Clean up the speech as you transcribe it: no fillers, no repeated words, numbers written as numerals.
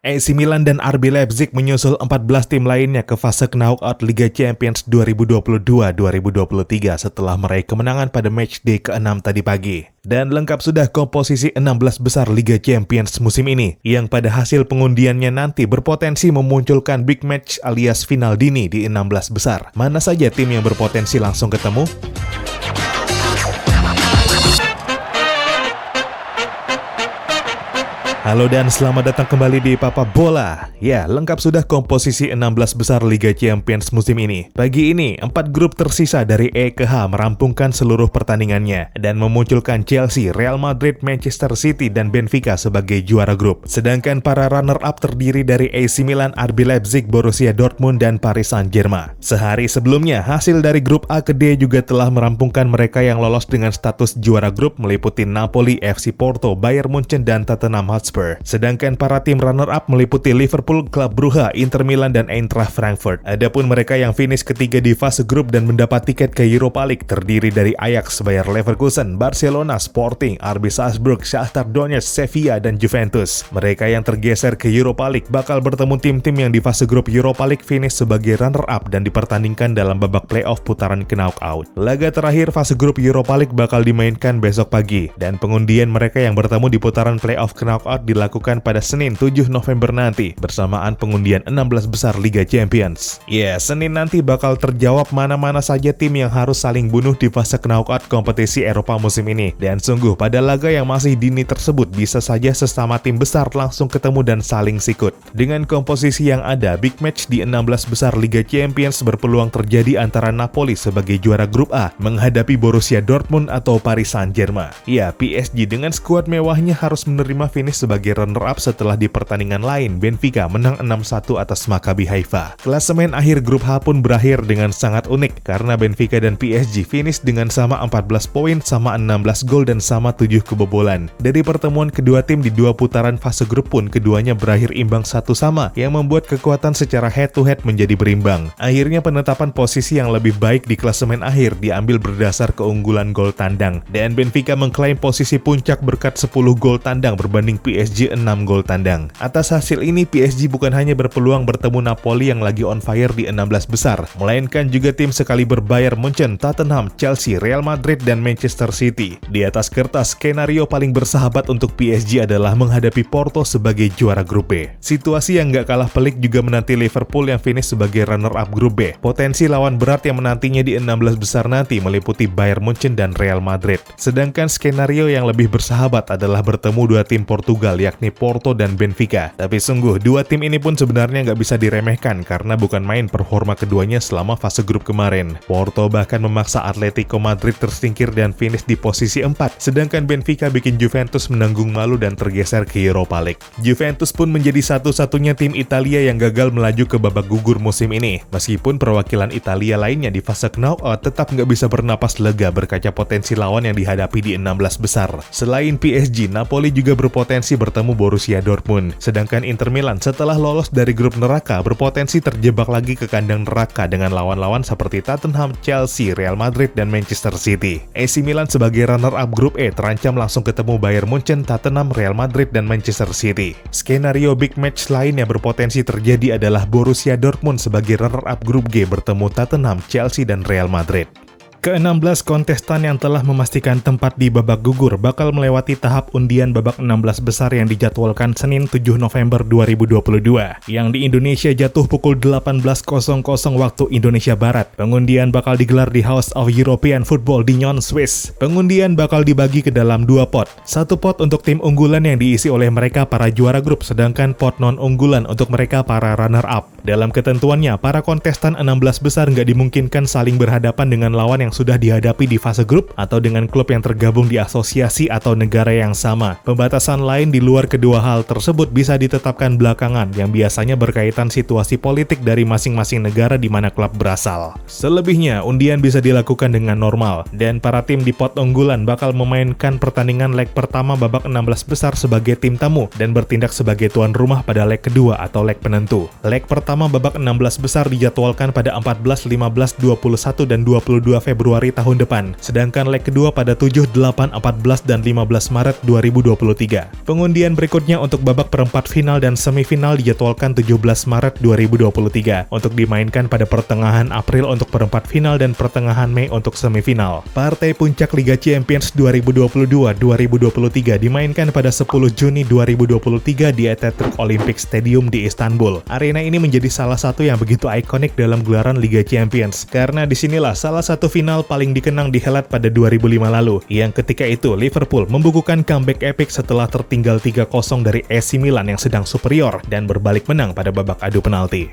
AC Milan dan RB Leipzig menyusul 14 tim lainnya ke fase knockout Liga Champions 2022-2023 setelah meraih kemenangan pada matchday ke-6 tadi pagi. Dan lengkap sudah komposisi 16 besar Liga Champions musim ini, yang pada hasil pengundiannya nanti berpotensi memunculkan big match alias final dini di 16 besar. Mana saja tim yang berpotensi langsung ketemu? Halo dan selamat datang kembali di Papa Bola. Ya, lengkap sudah komposisi 16 besar Liga Champions musim ini. Pagi ini, 4 grup tersisa dari E ke H merampungkan seluruh pertandingannya dan memunculkan Chelsea, Real Madrid, Manchester City, dan Benfica sebagai juara grup. Sedangkan para runner-up terdiri dari AC Milan, RB Leipzig, Borussia Dortmund, dan Paris Saint-Germain. Sehari sebelumnya, hasil dari grup A ke D juga telah merampungkan mereka yang lolos dengan status juara grup meliputi Napoli, FC Porto, Bayern Munchen, dan Tottenham Hotspur. Sedangkan para tim runner-up meliputi Liverpool, Club Brugge, Inter Milan, dan Eintracht Frankfurt. Adapun mereka yang finish ketiga di fase grup dan mendapat tiket ke Europa League terdiri dari Ajax, Bayer Leverkusen, Barcelona, Sporting, RB Salzburg, Shakhtar Donetsk, Sevilla, dan Juventus. Mereka yang tergeser ke Europa League bakal bertemu tim-tim yang di fase grup Europa League finish sebagai runner-up dan dipertandingkan dalam babak playoff putaran knockout. Laga terakhir fase grup Europa League bakal dimainkan besok pagi, dan pengundian mereka yang bertemu di putaran playoff knockout dilakukan pada Senin 7 November nanti bersamaan pengundian 16 besar Liga Champions. Ya, Senin nanti bakal terjawab mana-mana saja tim yang harus saling bunuh di fase knockout kompetisi Eropa musim ini. Dan sungguh pada laga yang masih dini tersebut bisa saja sesama tim besar langsung ketemu dan saling sikut. Dengan komposisi yang ada, big match di 16 besar Liga Champions berpeluang terjadi antara Napoli sebagai juara grup A menghadapi Borussia Dortmund atau Paris Saint-Germain. Ya, PSG dengan skuad mewahnya harus menerima finish sebagai runner-up setelah di pertandingan lain Benfica menang 6-1 atas Maccabi Haifa. Klasemen akhir grup H pun berakhir dengan sangat unik karena Benfica dan PSG finish dengan sama 14 poin, sama 16 gol, dan sama 7 kebobolan. Dari pertemuan kedua tim di dua putaran fase grup pun keduanya berakhir imbang 1-1 yang membuat kekuatan secara head-to-head menjadi berimbang. Akhirnya penetapan posisi yang lebih baik di klasemen akhir diambil berdasar keunggulan gol tandang, dan Benfica mengklaim posisi puncak berkat 10 gol tandang berbanding PSG 6 gol tandang. Atas hasil ini, PSG bukan hanya berpeluang bertemu Napoli yang lagi on fire di 16 besar, melainkan juga tim sekaliber Bayern Munchen, Tottenham, Chelsea, Real Madrid, dan Manchester City. Di atas kertas, skenario paling bersahabat untuk PSG adalah menghadapi Porto sebagai juara grup B. Situasi yang gak kalah pelik juga menanti Liverpool yang finish sebagai runner-up grup B. Potensi lawan berat yang menantinya di 16 besar nanti meliputi Bayern Munchen dan Real Madrid. Sedangkan skenario yang lebih bersahabat adalah bertemu dua tim Portugal yakni Porto dan Benfica. Tapi sungguh, dua tim ini pun sebenarnya nggak bisa diremehkan karena bukan main performa keduanya selama fase grup kemarin. Porto bahkan memaksa Atletico Madrid tersingkir dan finish di posisi 4, sedangkan Benfica bikin Juventus menanggung malu dan tergeser ke Europa League. Juventus pun menjadi satu-satunya tim Italia yang gagal melaju ke babak gugur musim ini. Meskipun perwakilan Italia lainnya di fase knockout tetap nggak bisa bernapas lega berkaca potensi lawan yang dihadapi di 16 besar. Selain PSG, Napoli juga berpotensi bertemu Borussia Dortmund. Sedangkan Inter Milan setelah lolos dari grup neraka berpotensi terjebak lagi ke kandang neraka dengan lawan-lawan seperti Tottenham, Chelsea, Real Madrid, dan Manchester City. AC Milan sebagai runner-up grup E terancam langsung ketemu Bayern Munchen, Tottenham, Real Madrid, dan Manchester City. Skenario big match lain yang berpotensi terjadi adalah Borussia Dortmund sebagai runner-up grup G bertemu Tottenham, Chelsea, dan Real Madrid. Ke-16 kontestan yang telah memastikan tempat di babak gugur bakal melewati tahap undian babak 16 besar yang dijadwalkan Senin 7 November 2022, yang di Indonesia jatuh pukul 18.00 waktu Indonesia Barat. Pengundian bakal digelar di House of European Football di Nyon, Swiss. Pengundian bakal dibagi ke dalam dua pot. Satu pot untuk tim unggulan yang diisi oleh mereka para juara grup, sedangkan pot non-unggulan untuk mereka para runner-up. Dalam ketentuannya, para kontestan 16 besar nggak dimungkinkan saling berhadapan dengan lawan yang sudah dihadapi di fase grup atau dengan klub yang tergabung di asosiasi atau negara yang sama. Pembatasan lain di luar kedua hal tersebut bisa ditetapkan belakangan yang biasanya berkaitan situasi politik dari masing-masing negara di mana klub berasal. Selebihnya, undian bisa dilakukan dengan normal dan para tim di pot unggulan bakal memainkan pertandingan leg pertama babak 16 besar sebagai tim tamu dan bertindak sebagai tuan rumah pada leg kedua atau leg penentu. Leg pertama pertama babak 16 besar dijadwalkan pada 14, 15, 21, dan 22 Februari tahun depan, sedangkan leg kedua pada 7, 8, 14, dan 15 Maret 2023. Pengundian berikutnya untuk babak perempat final dan semifinal dijadwalkan 17 Maret 2023 untuk dimainkan pada pertengahan April untuk perempat final dan pertengahan Mei untuk semifinal. Partai puncak Liga Champions 2022-2023 dimainkan pada 10 Juni 2023 di Atatürk Olympic Stadium di Istanbul. Arena ini menjadi salah satu yang begitu ikonik dalam gelaran Liga Champions, karena disinilah salah satu final paling dikenang dihelat pada 2005 lalu, yang ketika itu Liverpool membukukan comeback epic setelah tertinggal 3-0 dari AC Milan yang sedang superior dan berbalik menang pada babak adu penalti.